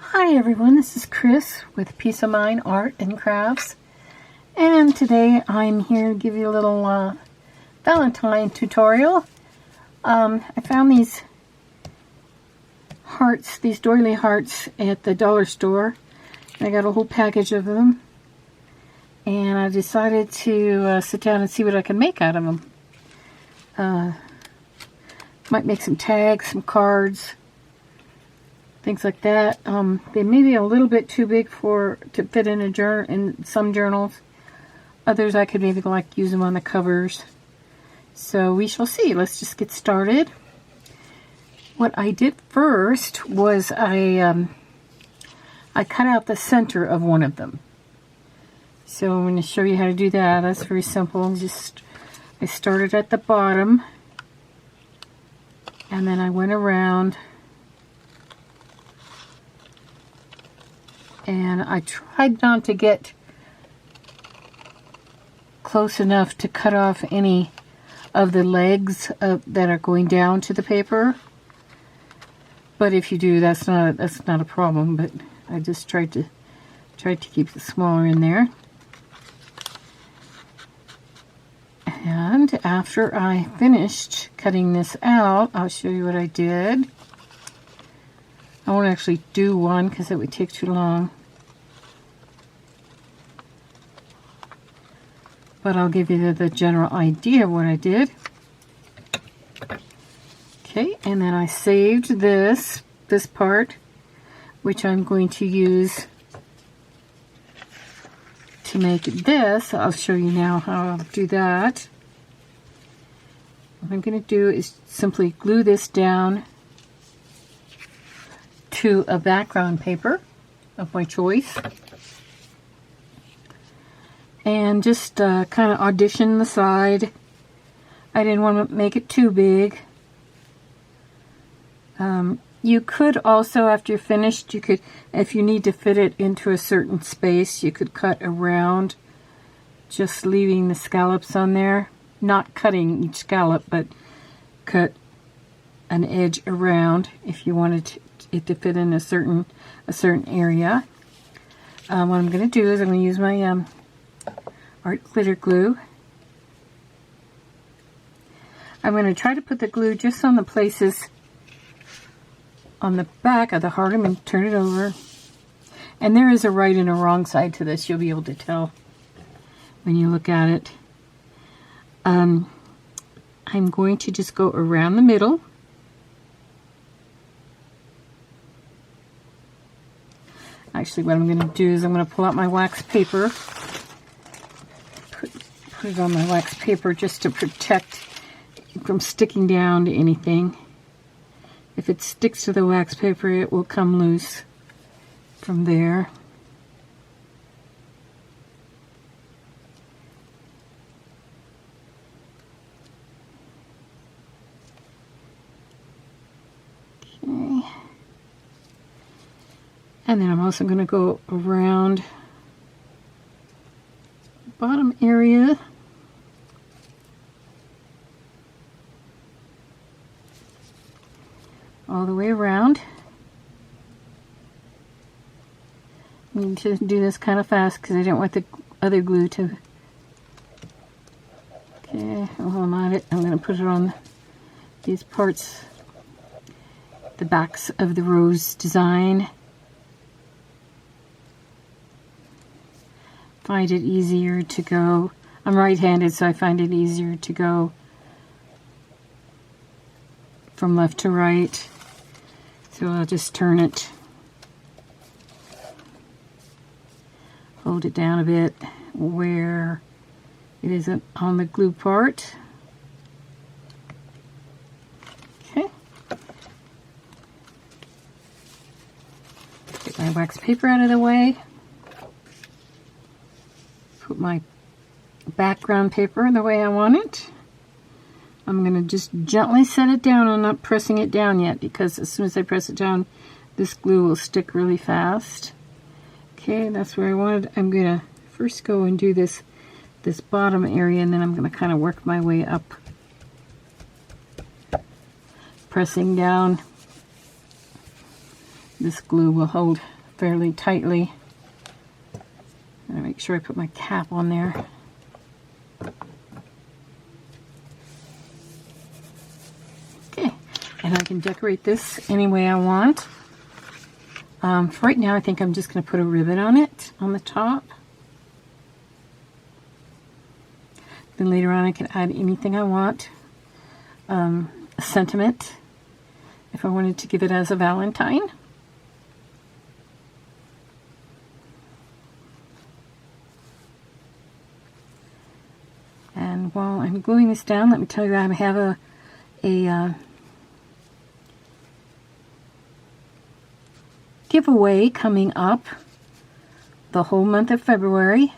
Hi everyone, this is Chris with Peace of Mind Art and Crafts, and today I'm here to give you a little Valentine tutorial. I found these hearts, these doily hearts at the dollar store, and I got a whole package of them, and I decided to sit down and see what I can make out of them. Might make some tags, some cards, things like that. They may be a little bit too big to fit in a journal, in some journals. Others I could maybe use them on the covers. So we shall see. Let's just get started. What I did first was I cut out the center of one of them. So I'm going to show you how to do that. That's very simple. I started at the bottom, and then I went around. And I tried not to get close enough to cut off any of the legs that are going down to the paper. But if you do, that's not a problem. But I just tried to keep it smaller in there. And after I finished cutting this out, I'll show you what I did. I won't actually do one because it would take too long. But I'll give you the general idea of what I did. Okay, and then I saved this part, which I'm going to use to make this. I'll show you now how I'll do that. What I'm going to do is simply glue this down to a background paper of my choice, and just kind of audition the side. I didn't want to make it too big. You could also, after you're finished, you could, if you need to fit it into a certain space, you could cut around, just leaving the scallops on there. Not cutting each scallop, but cut an edge around if you wanted it to fit in a certain area. What I'm going to do is I'm going to use my art glitter glue. I'm going to try to put the glue just on the places on the back of the heart. I'm going to turn it over, and there is a right and a wrong side to this. You'll be able to tell when you look at it. I'm going to just go around the middle. Actually, what I'm going to do is I'm going to pull out my wax paper, put it on my wax paper just to protect from sticking down to anything. If it sticks to the wax paper, it will come loose from there. Okay. And then I'm also going to go around the bottom area. All the way around. I need to do this kind of fast because I don't want the other glue to... Okay, while I'm at it, I'm going to put it on these parts, the backs of the rose design. Find it easier to go. I'm right-handed, so I find it easier to go from left to right. So I'll just turn it, hold it down a bit where it isn't on the glue part. Okay. Get my wax paper out of the way. Put my background paper the way I want it. I'm going to just gently set it down. I'm not pressing it down yet because as soon as I press it down, this glue will stick really fast. Okay, that's where I wanted. I'm going to first go and do this bottom area, and then I'm going to kind of work my way up, pressing down This glue will hold fairly tightly. I'm gonna make sure I put my cap on there. Okay, and I can decorate this any way I want. For right now, I think I'm just going to put a ribbon on it, on the top. Then later on, I can add anything I want. A sentiment, if I wanted to give it as a Valentine. And while I'm gluing this down, let me tell you, I have a giveaway coming up the whole month of February.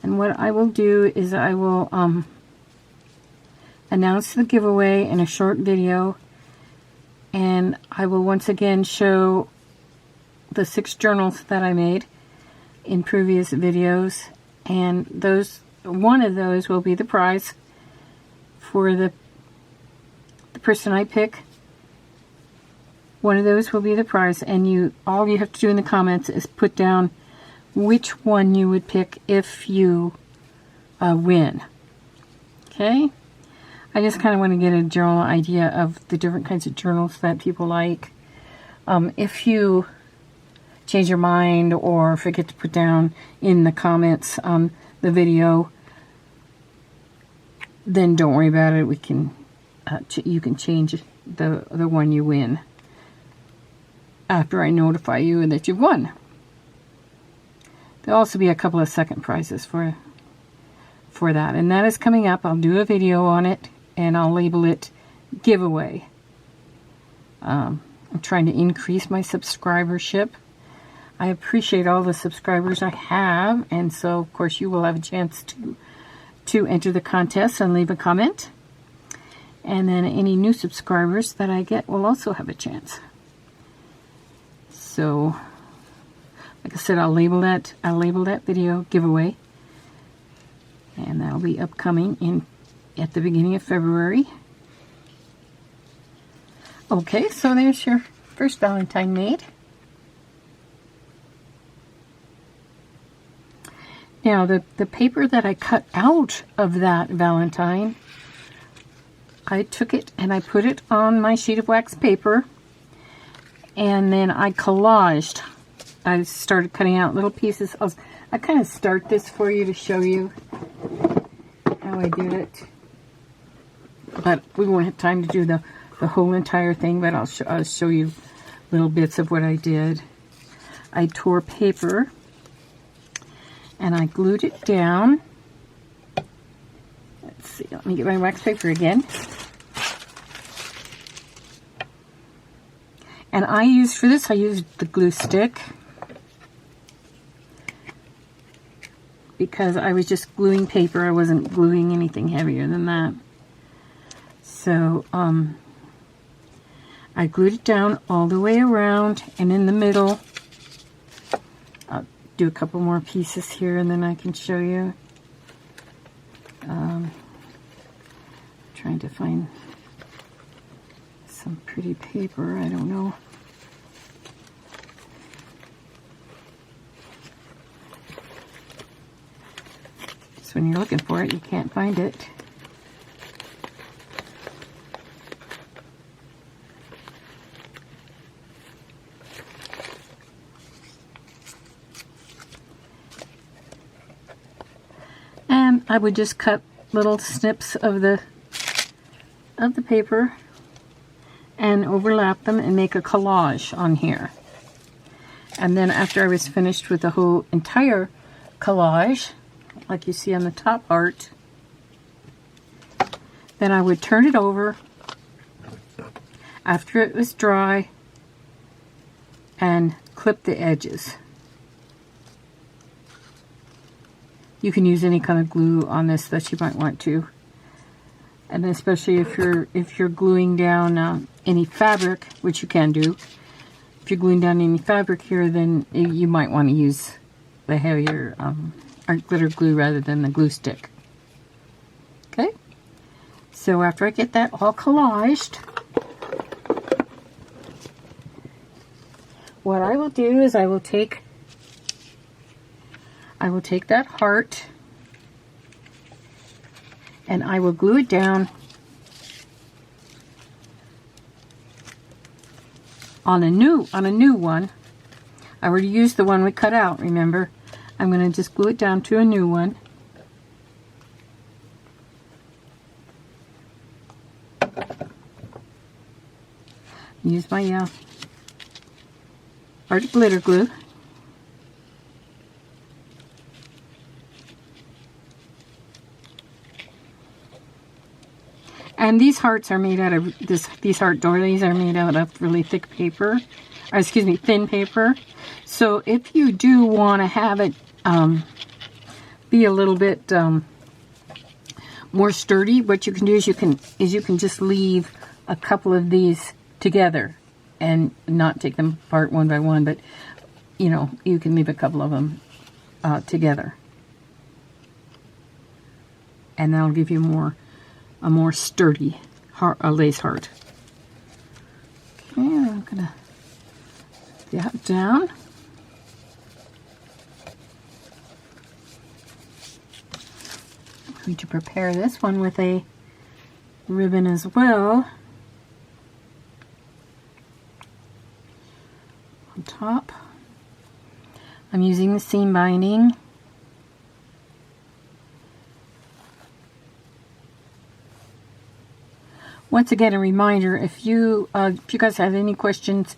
And what I will do is I will announce the giveaway in a short video, and I will once again show the 6 journals that I made in previous videos, and one of those will be the prize for the person I pick. One of those will be the prize, and all you have to do in the comments is put down which one you would pick if you win. Okay? I just kind of want to get a general idea of the different kinds of journals that people like. If you change your mind or forget to put down in the comments the video, then don't worry about it. We can you can change the one you win after I notify you that you've won. There'll also be a couple of second prizes for that, and that is coming up. I'll do a video on it, and I'll label it giveaway. I'm trying to increase my subscribership. I appreciate all the subscribers I have, and so of course you will have a chance to enter the contest and leave a comment. And then any new subscribers that I get will also have a chance. So, like I said, I'll label that video giveaway, and that'll be upcoming at the beginning of February. Okay, so there's your first Valentine made. Now the paper that I cut out of that Valentine, I took it and I put it on my sheet of wax paper, and then I collaged. I started cutting out little pieces. I kind of start this for you to show you how I did it, but we won't have time to do the whole entire thing, but I'll show you little bits of what I did. I tore paper and I glued it down. Let's see, let me get my wax paper again. And I used the glue stick, because I was just gluing paper. I wasn't gluing anything heavier than that. So I glued it down all the way around, and in the middle, I'll do a couple more pieces here and then I can show you. Trying to find some pretty paper. I don't know. So when you're looking for it, you can't find it. And I would just cut little snips of the paper and overlap them and make a collage on here. And then after I was finished with the whole entire collage, like you see on the top part, then I would turn it over after it was dry and clip the edges. You can use any kind of glue on this that you might want to, and especially if you're gluing down any fabric, which you can do. If you're gluing down any fabric here, then you might want to use the heavier art glitter glue rather than the glue stick. Okay, so after I get that all collaged, what I will do is I will take that heart and I will glue it down on a new one. I already used the one we cut out, remember? I'm going to just glue it down to a new one. Use my Art glitter glue. And these hearts are made out of these heart doilies are made out of really thick paper, or excuse me, thin paper. So if you do want to have it be a little bit more sturdy, what you can do is you can just leave a couple of these together and not take them apart one by one, but you know, you can leave a couple of them together, and that'll give you a more sturdy lace heart. Okay, I'm gonna put that down. I'm going to prepare this one with a ribbon as well on top. I'm using the seam binding. Once again, a reminder, if you guys have any questions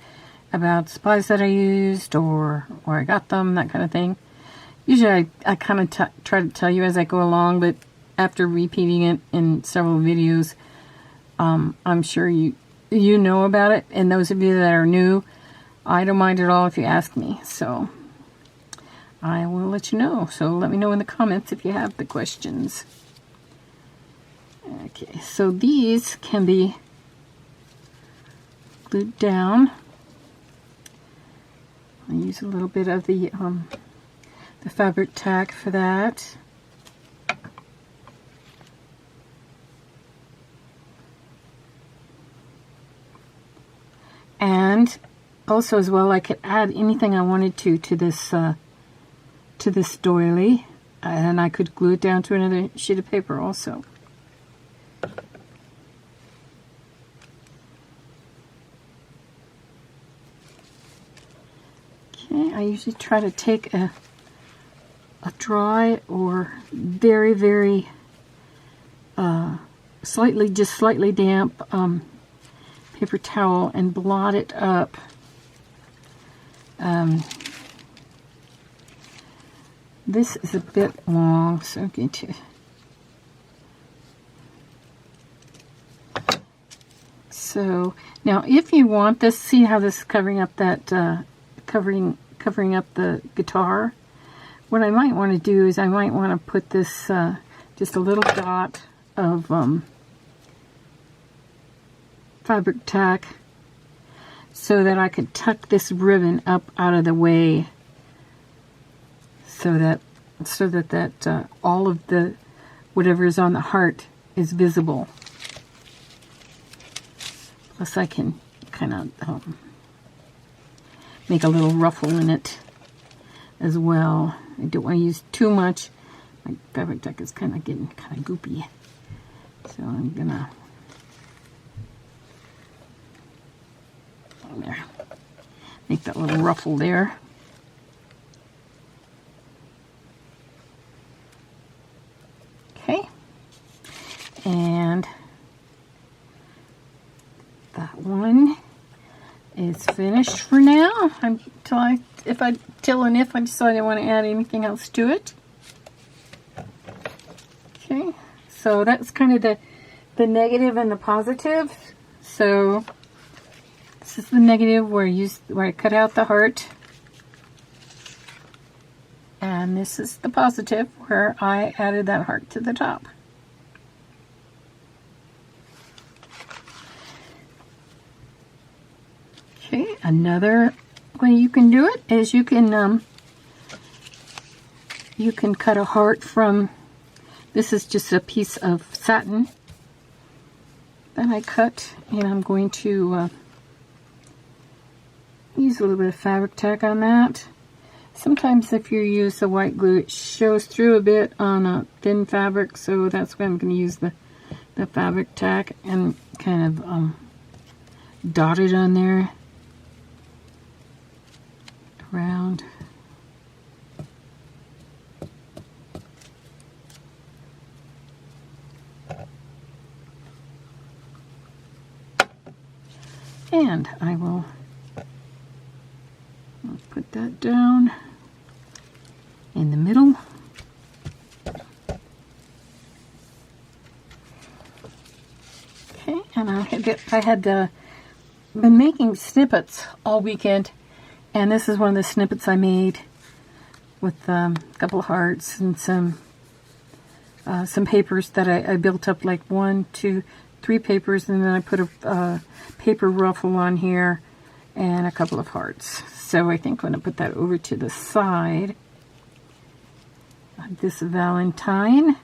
about supplies that I used or where I got them, that kind of thing, usually I kind of try to tell you as I go along, but after repeating it in several videos, I'm sure you know about it. And those of you that are new, I don't mind at all if you ask me. So I will let you know. So let me know in the comments if you have the questions. Okay, so these can be glued down. I use a little bit of the fabric tack for that. And also as well, I could add anything I wanted to this doily, and I could glue it down to another sheet of paper also. Okay, I usually try to take a dry or very, very slightly damp paper towel and blot it up. This is a bit long, so I'm going to now if you want this, see how this is covering up that covering up the guitar. What I might want to do is I might want to put this just a little dot of fabric tack so that I could tuck this ribbon up out of the way, so that all of the whatever is on the heart is visible. Plus I can kind of make a little ruffle in it as well. I don't want to use too much. My fabric tack is kind of getting kind of goopy, so I'm gonna there, make that little ruffle there. Okay, and that one is finished for now. If I decide I want to add anything else to it. Okay, so that's kind of the negative and the positive. So this is the negative where I cut out the heart, and this is the positive where I added that heart to the top. Okay, another way you can do it is you can cut a heart from, this is just a piece of satin that I cut, and I'm going to use a little bit of fabric tack on that. Sometimes if you use the white glue, it shows through a bit on a thin fabric, so that's why I'm going to use the fabric tack and kind of dot it on there around. And I will put that down in the middle. Okay, and I had been making snippets all weekend, and this is one of the snippets I made with a couple of hearts and some papers that I built up, like 1, 2, 3 papers, and then I put a paper ruffle on here and a couple of hearts. So I think I'm going to put that over to the side of this Valentine.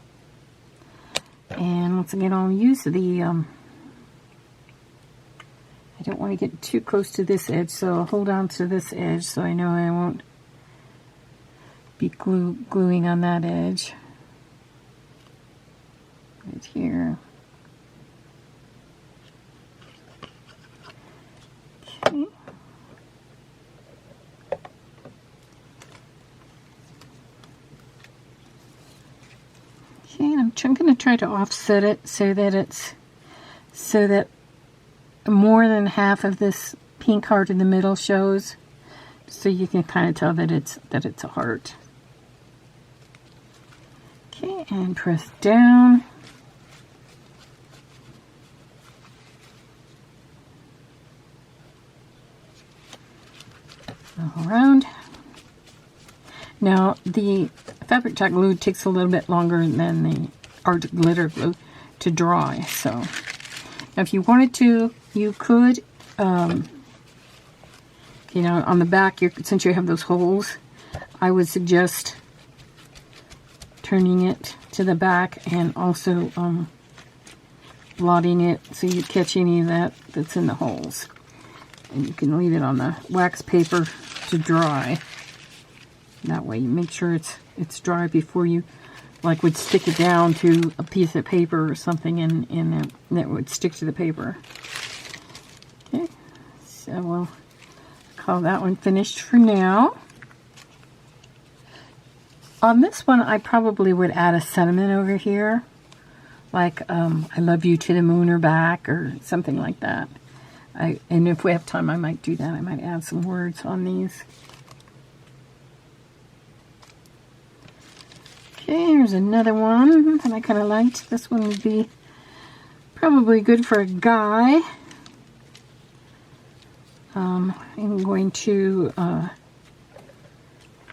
And once again, I'll use the, I don't want to get too close to this edge, so I'll hold on to this edge so I know I won't be gluing on that edge. Right here. Okay. Okay, I'm going to try to offset it so that more than half of this pink heart in the middle shows, so you can kind of tell that it's a heart. Okay, and press down. All around. Now the fabric tack glue takes a little bit longer than the art glitter glue to dry, so now if you wanted to, you could, you know, on the back, since you have those holes, I would suggest turning it to the back and also blotting it so you catch any of that's in the holes. And you can leave it on the wax paper to dry. That way you make sure it's dry before you, like, would stick it down to a piece of paper or something and that would stick to the paper. Okay, so we'll call that one finished for now. On this one, I probably would add a sentiment over here, like I love you to the moon or back, or something like that. And if we have time, I might do that. I might add some words on these. Okay, here's another one that I kind of liked. This one would be probably good for a guy. I'm going to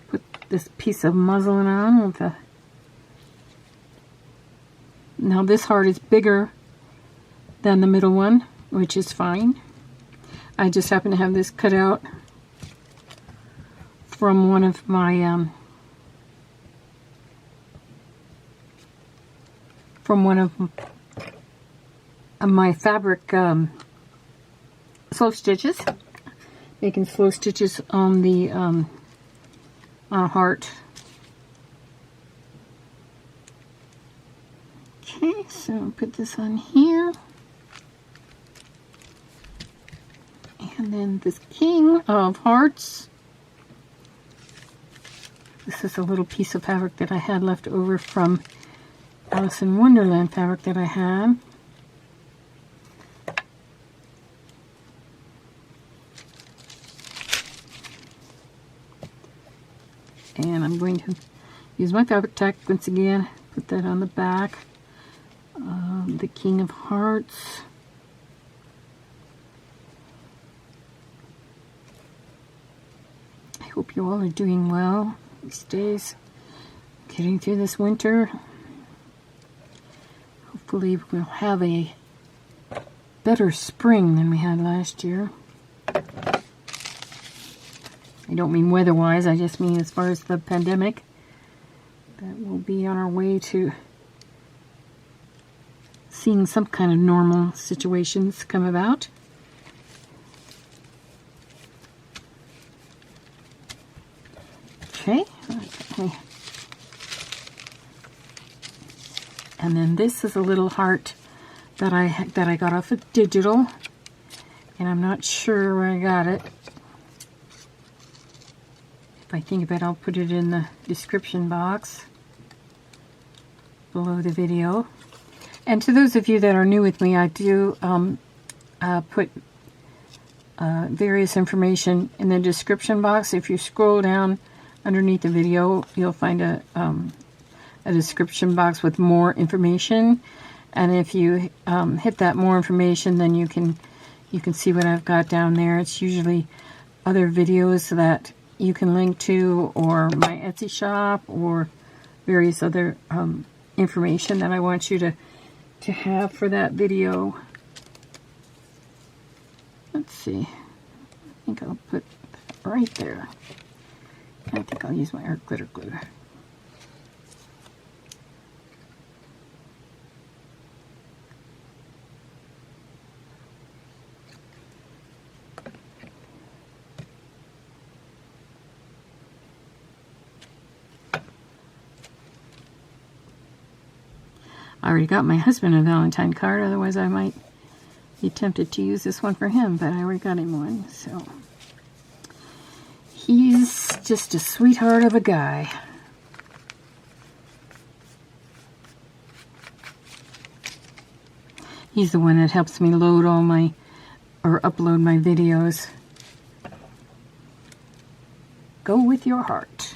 put this piece of muslin on with a... Now this heart is bigger than the middle one, which is fine. I just happen to have this cut out from one of my fabric slow stitches, making slow stitches on the heart. Okay, so I'll put this on here. And then this King of Hearts. This is a little piece of fabric that I had left over from Alice in Wonderland fabric that I had. And I'm going to use my fabric tack once again, put that on the back. The King of Hearts. I hope you all are doing well these days, getting through this winter. Hopefully we'll have a better spring than we had last year. I don't mean weather-wise, I just mean as far as the pandemic. That we'll be on our way to seeing some kind of normal situations come about. Okay. And then this is a little heart that I got off of digital, and I'm not sure where I got it. If I think of it, I'll put it in the description box below the video. And to those of you that are new with me, I do put various information in the description box. If you scroll down underneath the video, you'll find a description box with more information. And if you hit that more information, then you can see what I've got down there. It's usually other videos that you can link to, or my Etsy shop, or various other information that I want you to have for that video. Let's see. I think I'll put that right there. I think I'll use my art glitter glue. I already got my husband a Valentine card, otherwise I might be tempted to use this one for him, but I already got him one, so. He's just a sweetheart of a guy. He's the one that helps me load all my, or upload my videos. Go with your heart.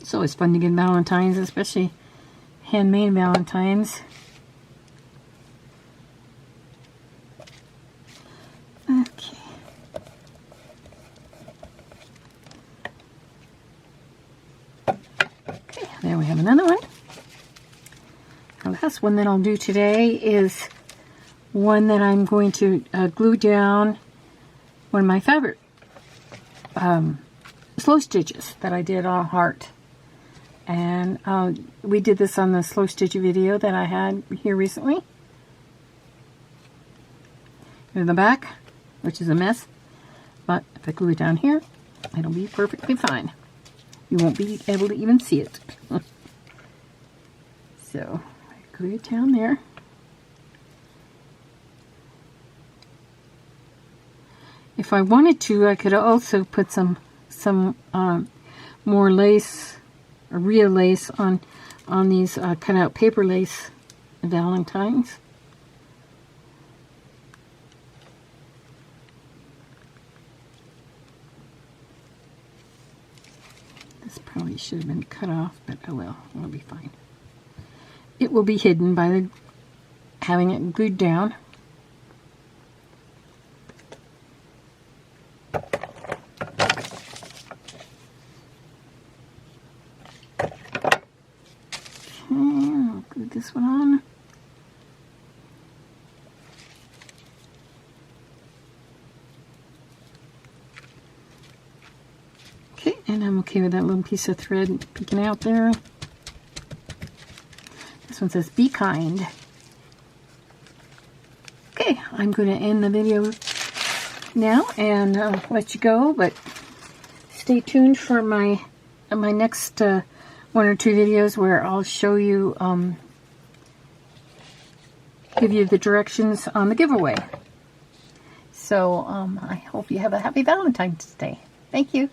It's always fun to get Valentines, especially handmade Valentines. Okay. Okay, there we have another one. The last one that I'll do today is one that I'm going to glue down one of my fabric slow stitches that I did on heart. And we did this on the slow stitch video that I had here recently. Here's the back, which is a mess. But if I glue it down here, it'll be perfectly fine. You won't be able to even see it. So, I glue it down there. If I wanted to, I could also put some more lace, or real lace on these cut out paper lace Valentines. This probably should have been cut off, but oh well, it'll be fine. It will be hidden by having it glued down. This one on. Okay, and I'm okay with that little piece of thread peeking out there. This one says, be kind. Okay, I'm going to end the video now and let you go, but stay tuned for my next one or two videos where I'll show you give you the directions on the giveaway. So I hope you have a happy Valentine's Day. Thank you.